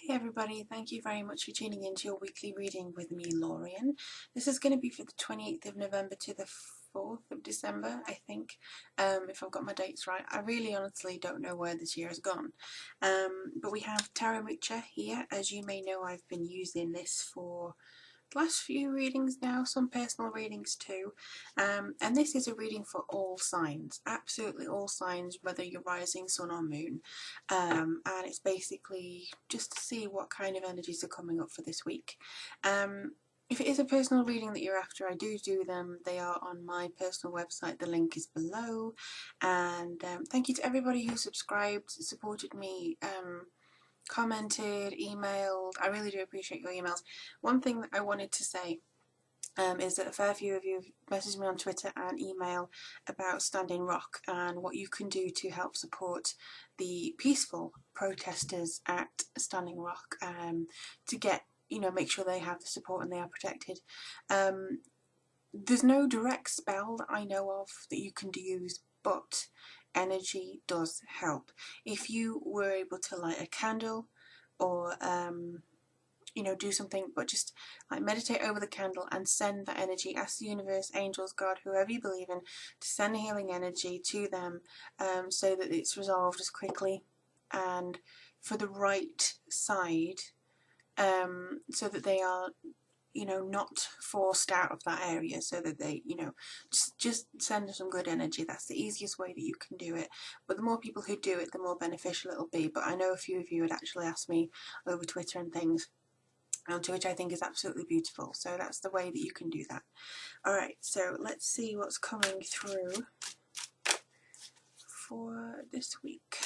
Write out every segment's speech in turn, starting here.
Hey everybody, thank you very much for tuning into your weekly reading with me, Lorien. This is going to be for the 28th of November to the 4th of December, I think, if I've got my dates right. I really honestly don't know where this year has gone. But we have Tarot Moocher here. As you may know, I've been using this for the last few readings now, some personal readings too, and this is a reading for all signs, absolutely all signs, whether you're rising, sun or moon, and it's basically just to see what kind of energies are coming up for this week. If it is a personal reading that you're after, I do them. They are on my personal website. The link is below. And thank you to everybody who subscribed, supported me, commented, emailed. I really do appreciate your emails. One thing that I wanted to say is that a fair few of you have messaged me on Twitter and email about Standing Rock and what you can do to help support the peaceful protesters at Standing Rock, to get, make sure they have the support and they are protected. There's no direct spell that I know of that you can use, but energy does help. If you were able to light a candle or do something, but just like meditate over the candle and send that energy, ask the universe, angels, God, whoever you believe in, to send healing energy to them, so that it's resolved as quickly and for the right side, so that they are not forced out of that area, so that they, just send some good energy. That's the easiest way that you can do it. But the more people who do it, the more beneficial it'll be. But I know a few of you had actually asked me over Twitter and things, to which I think is absolutely beautiful. So that's the way that you can do that. Alright, so let's see what's coming through for this week.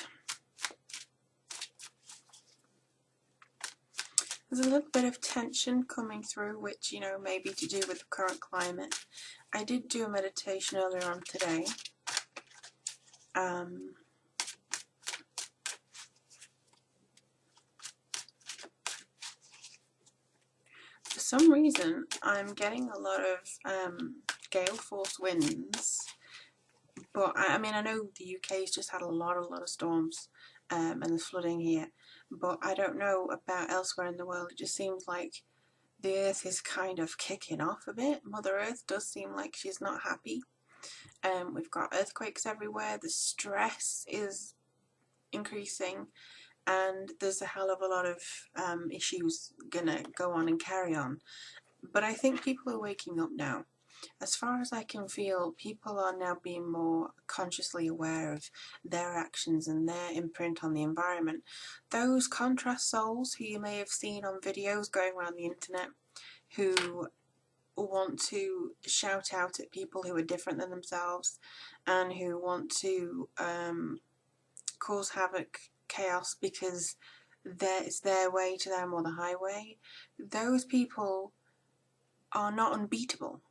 There's a little bit of tension coming through, which, may be to do with the current climate. I did do a meditation earlier on today. For some reason, I'm getting a lot of gale force winds. But, I know the UK's just had a lot of storms, and there's flooding here. But I don't know about elsewhere in the world. It just seems like the earth is kind of kicking off a bit. Mother Earth does seem like she's not happy. We've got earthquakes everywhere. The stress is increasing, and there's a hell of a lot of issues gonna go on and carry on. But I think people are waking up now. As far as I can feel, people are now being more consciously aware of their actions and their imprint on the environment. Those contrast souls who you may have seen on videos going around the internet, who want to shout out at people who are different than themselves and who want to cause havoc, chaos, because it's their way to them or the highway, those people are not unbeatable.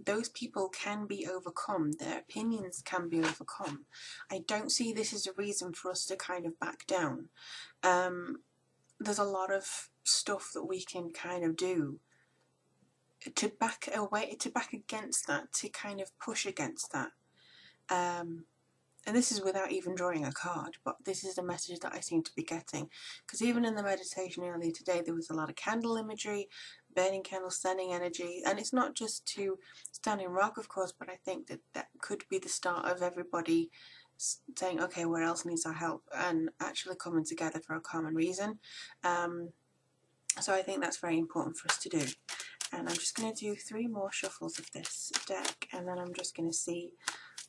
Those people can be overcome. Their opinions can be overcome. I don't see this as a reason for us to kind of back down. There's a lot of stuff that we can kind of do to back away, to back against that, to kind of push against that. And this is without even drawing a card, but this is the message that I seem to be getting. Because even in the meditation earlier today, there was a lot of candle imagery, burning candles, sending energy. And it's not just to Standing Rock, of course, but I think that could be the start of everybody saying, okay, where else needs our help? And actually coming together for a common reason. So I think that's very important for us to do. And I'm just going to do 3 more shuffles of this deck, and then I'm just going to see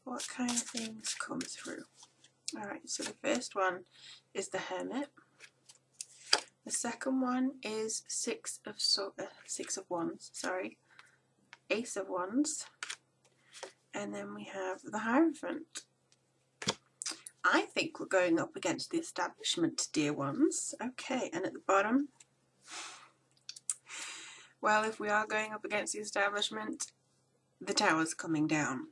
what kind of things come through. Alright, so the first one is the Hermit. The second one is Six of Wands, sorry. Ace of Wands. And then we have the Hierophant. I think we're going up against the establishment, dear ones. Okay, and at the bottom, well, if we are going up against the establishment, the Tower's coming down.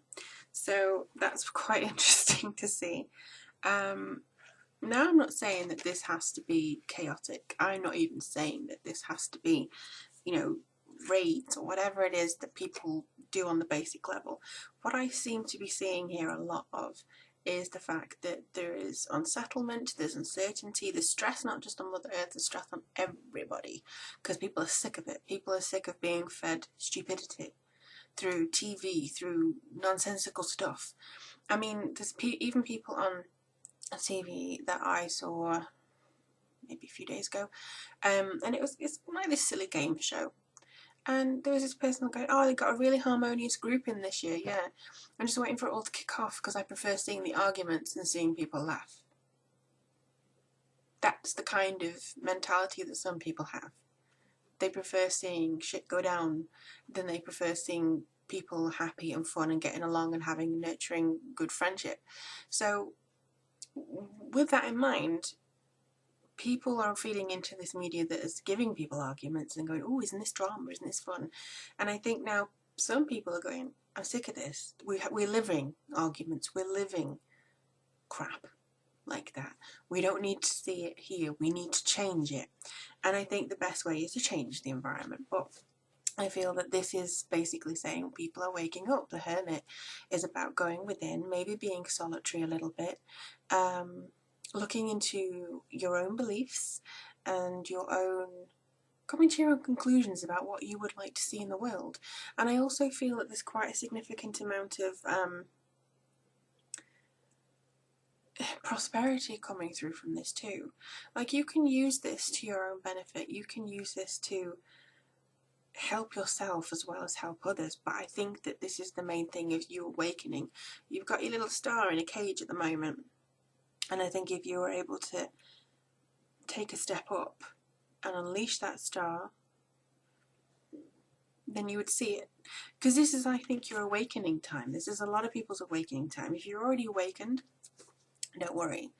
So that's quite interesting to see. Now, I'm not saying that this has to be chaotic. I'm not even saying that this has to be, raids or whatever it is that people do on the basic level. What I seem to be seeing here a lot of is the fact that there is unsettlement, there's uncertainty, there's stress not just on Mother Earth, there's stress on everybody, because people are sick of it. People are sick of being fed stupidity through TV, through nonsensical stuff. I mean, there's even people on TV that I saw maybe a few days ago, and it's like this silly game show. And there was this person going, oh, they got a really harmonious group in this year, yeah. I'm just waiting for it all to kick off because I prefer seeing the arguments and seeing people laugh. That's the kind of mentality that some people have. They prefer seeing shit go down than they prefer seeing people happy and fun and getting along and having nurturing good friendship. So with that in mind, people are feeding into this media that is giving people arguments and going, oh, isn't this drama, isn't this fun? And I think now some people are going, I'm sick of this. We're living arguments, we're living crap like that. We don't need to see it here, we need to change it. And I think the best way is to change the environment. But I feel that this is basically saying people are waking up. The Hermit is about going within, maybe being solitary a little bit, looking into your own beliefs and your own, coming to your own conclusions about what you would like to see in the world. And I also feel that there's quite a significant amount of prosperity coming through from this too. Like, you can use this to your own benefit, you can use this to help yourself as well as help others. But I think that this is the main thing of you awakening. You've got your little star in a cage at the moment, and I think if you were able to take a step up and unleash that star, then you would see it. Because this is, I think, your awakening time. This is a lot of people's awakening time. If you're already awakened, don't worry.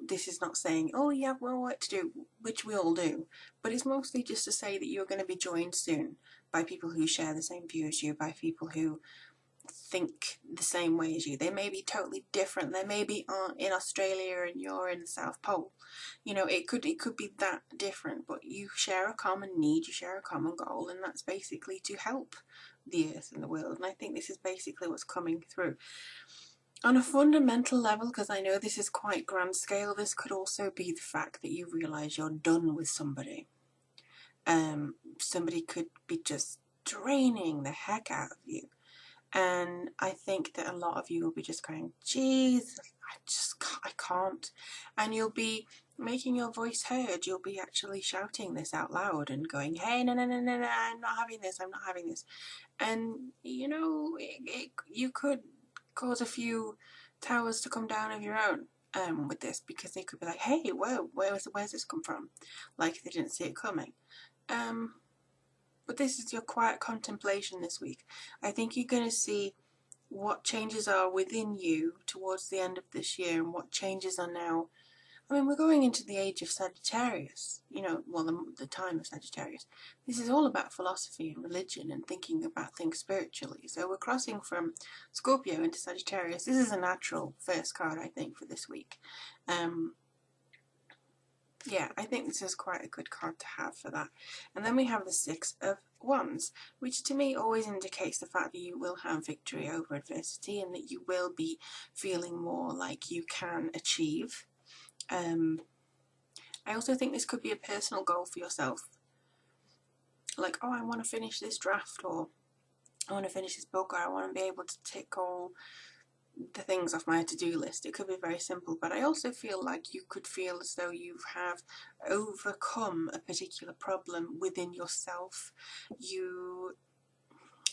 This is not saying, oh, you have more work to do, which we all do, but it's mostly just to say that you're going to be joined soon by people who share the same view as you, by people who think the same way as you. They may be totally different. They may be in Australia and you're in the South Pole. You know, it could be that different, but you share a common need, you share a common goal, and that's basically to help the earth and the world. And I think this is basically what's coming through. On a fundamental level, because I know this is quite grand scale, this could also be the fact that you realise you're done with somebody. Somebody could be just draining the heck out of you. And I think that a lot of you will be just going, geez, I can't. And you'll be making your voice heard. You'll be actually shouting this out loud and going, hey, no, I'm not having this, I'm not having this. And, you know, you could cause a few towers to come down of your own with this, because they could be like, hey, whoa, where's this come from? Like they didn't see it coming. But this is your quiet contemplation this week. I think you're going to see what changes are within you towards the end of this year, and what changes are now. I mean, we're going into the age of Sagittarius, you know, well, the time of Sagittarius. This is all about philosophy and religion and thinking about things spiritually. So we're crossing from Scorpio into Sagittarius. This is a natural first card, I think, for this week. Yeah, I think this is quite a good card to have for that. And then we have the Six of Wands, which to me always indicates the fact that you will have victory over adversity and that you will be feeling more like you can achieve. I also think this could be a personal goal for yourself. Like, oh, I want to finish this draft, or I want to finish this book, or I want to be able to tick all the things off my to-do list. It could be very simple, but I also feel like you could feel as though you have overcome a particular problem within yourself.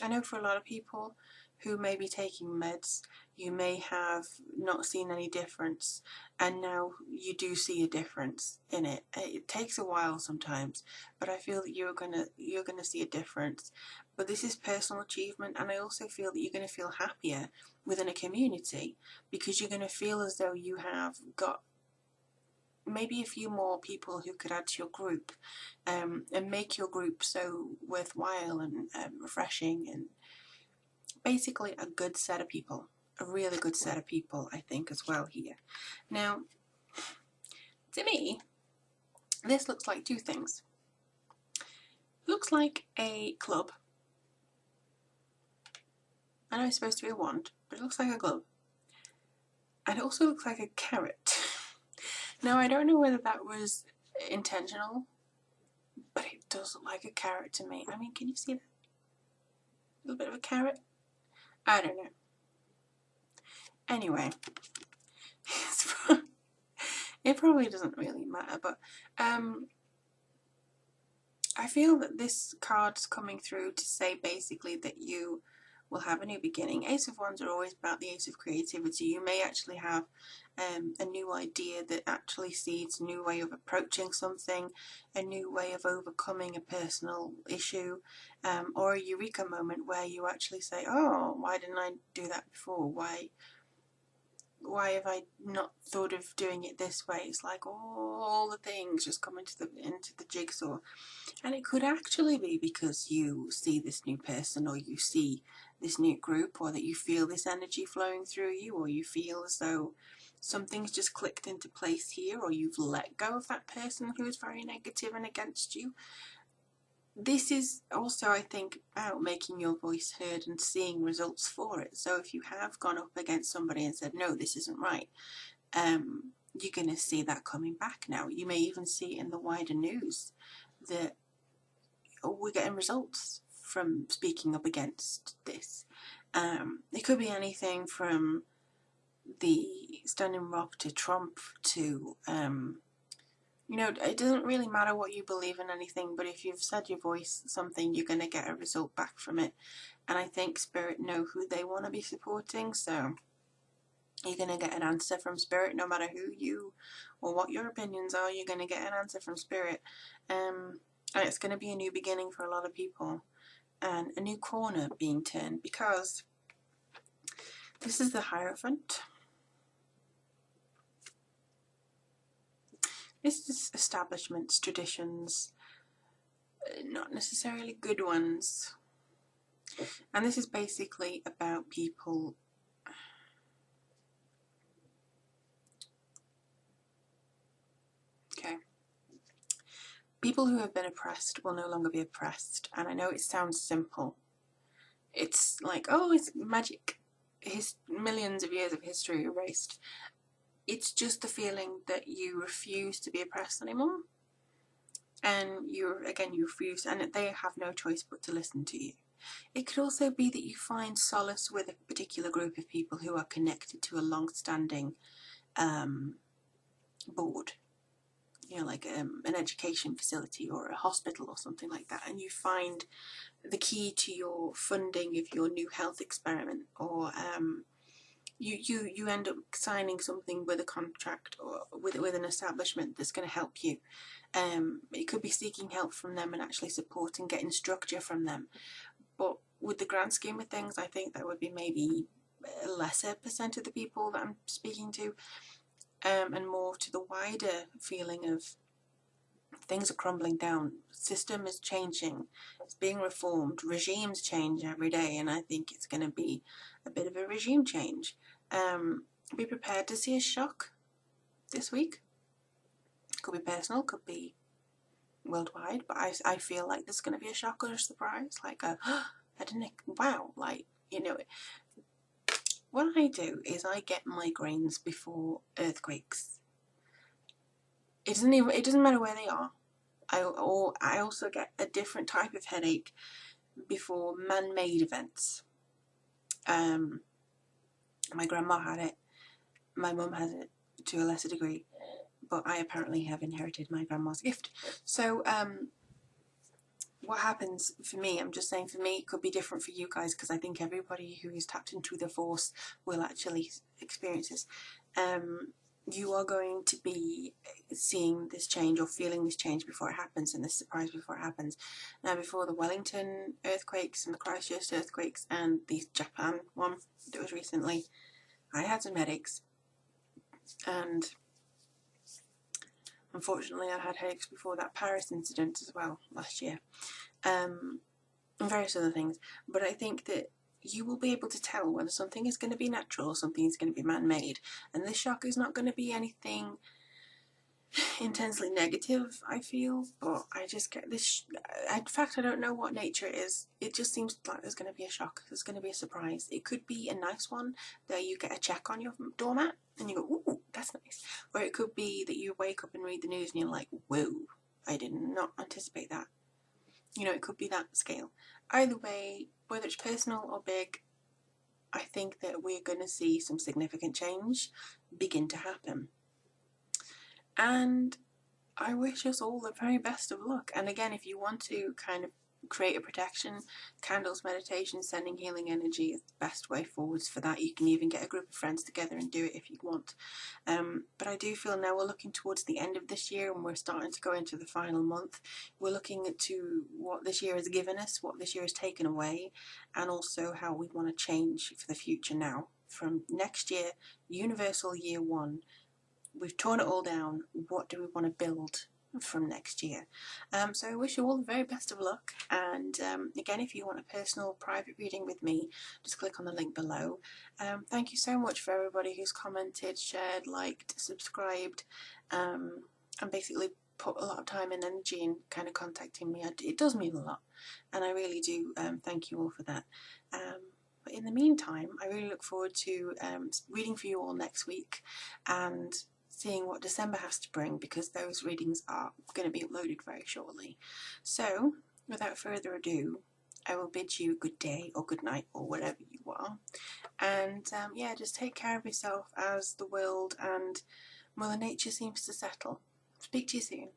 I know for a lot of people who may be taking meds, you may have not seen any difference, and now you do see a difference in it. It takes a while sometimes, but I feel that you're gonna see a difference. But this is personal achievement, and I also feel that you're going to feel happier within a community, because you're going to feel as though you have got maybe a few more people who could add to your group, and make your group so worthwhile and refreshing, and basically a good set of people, a really good set of people, I think, as well here. Now, to me, this looks like two things. It looks like a club. I know it's supposed to be a wand, but it looks like a glove. And it also looks like a carrot. Now, I don't know whether that was intentional, but it does look like a carrot to me. I mean, can you see that? A little bit of a carrot? I don't know. Anyway, it probably doesn't really matter, but I feel that this card's coming through to say basically that you will have a new beginning. Ace of Wands are always about the ace of creativity. You may actually have a new idea that actually seeds a new way of approaching something, a new way of overcoming a personal issue, or a eureka moment where you actually say, oh, why didn't I do that before? Why have I not thought of doing it this way? It's like all the things just come into the jigsaw. And it could actually be because you see this new person, or you see this new group, or that you feel this energy flowing through you, or you feel as though something's just clicked into place here, or you've let go of that person who is very negative and against you. This is also, I think, about making your voice heard and seeing results for it. So if you have gone up against somebody and said, no, this isn't right, you're going to see that coming back now. You may even see in the wider news that we're getting results from speaking up against this. It could be anything from the Standing Rock to Trump to, you know, it doesn't really matter what you believe in anything, but if you've said your voice something, you're going to get a result back from it. And I think Spirit know who they want to be supporting, so you're going to get an answer from Spirit no matter who you or what your opinions are. You're going to get an answer from Spirit. And it's going to be a new beginning for a lot of people, and a new corner being turned, because this is the Hierophant. This is establishments, traditions, not necessarily good ones. And this is basically about people people who have been oppressed will no longer be oppressed. And I know it sounds simple. It's like, oh, it's magic. Millions of years of history erased. It's just the feeling that you refuse to be oppressed anymore. And you refuse, and they have no choice but to listen to you. It could also be that you find solace with a particular group of people who are connected to a long-standing board. You know, like an education facility or a hospital or something like that, and you find the key to your funding of your new health experiment, or you end up signing something with a contract or with an establishment that's going to help you. It could be seeking help from them and actually supporting, getting structure from them. But with the grand scheme of things, I think that would be maybe a lesser percent of the people that I'm speaking to. And more to the wider feeling of things are crumbling down, system is changing, it's being reformed, regimes change every day, and I think it's going to be a bit of a regime change. Be prepared to see a shock this week. Could be personal, could be worldwide, but I feel like there's going to be a shock or a surprise, like a, I didn't, wow, like, you know, what I do is I get migraines before earthquakes. It doesn't matter where they are. I also get a different type of headache before man-made events. My grandma had it. My mum has it to a lesser degree, but I apparently have inherited my grandma's gift. So what happens for me, I'm just saying for me, it could be different for you guys, because I think everybody who is tapped into the force will actually experience this. You are going to be seeing this change or feeling this change before it happens, and this surprise before it happens. Now, before the Wellington earthquakes and the Christchurch earthquakes and the Japan one that was recently, I had some headaches, and unfortunately I had headaches before that Paris incident as well last year, and various other things. But I think that you will be able to tell whether something is going to be natural or something is going to be man-made, and this shock is not going to be anything intensely negative, I feel, but I just get this. In fact, I don't know what nature is. It just seems like there's going to be a shock. There's going to be a surprise. It could be a nice one that you get a check on your doormat and you go, ooh, that's nice. Or it could be that you wake up and read the news and you're like, whoa, I did not anticipate that. You know, it could be that scale. Either way, whether it's personal or big, I think that we're going to see some significant change begin to happen. And I wish us all the very best of luck. And again, if you want to kind of create a protection, candles, meditation, sending healing energy is the best way forwards for that. You can even get a group of friends together and do it if you want. But I do feel now we're looking towards the end of this year and we're starting to go into the final month. We're looking to what this year has given us, what this year has taken away, and also how we want to change for the future now. From next year, universal year one, we've torn it all down. What do we want to build from next year? So I wish you all the very best of luck. And again, if you want a personal private reading with me, just click on the link below. Thank you so much for everybody who's commented, shared, liked, subscribed, and basically put a lot of time and energy in kind of contacting me. It does mean a lot, and I really do thank you all for that. But in the meantime, I really look forward to reading for you all next week and seeing what December has to bring, because those readings are going to be uploaded very shortly. So, without further ado, I will bid you good day or good night or whatever you are. And yeah, just take care of yourself as the world and Mother Nature seems to settle. Speak to you soon.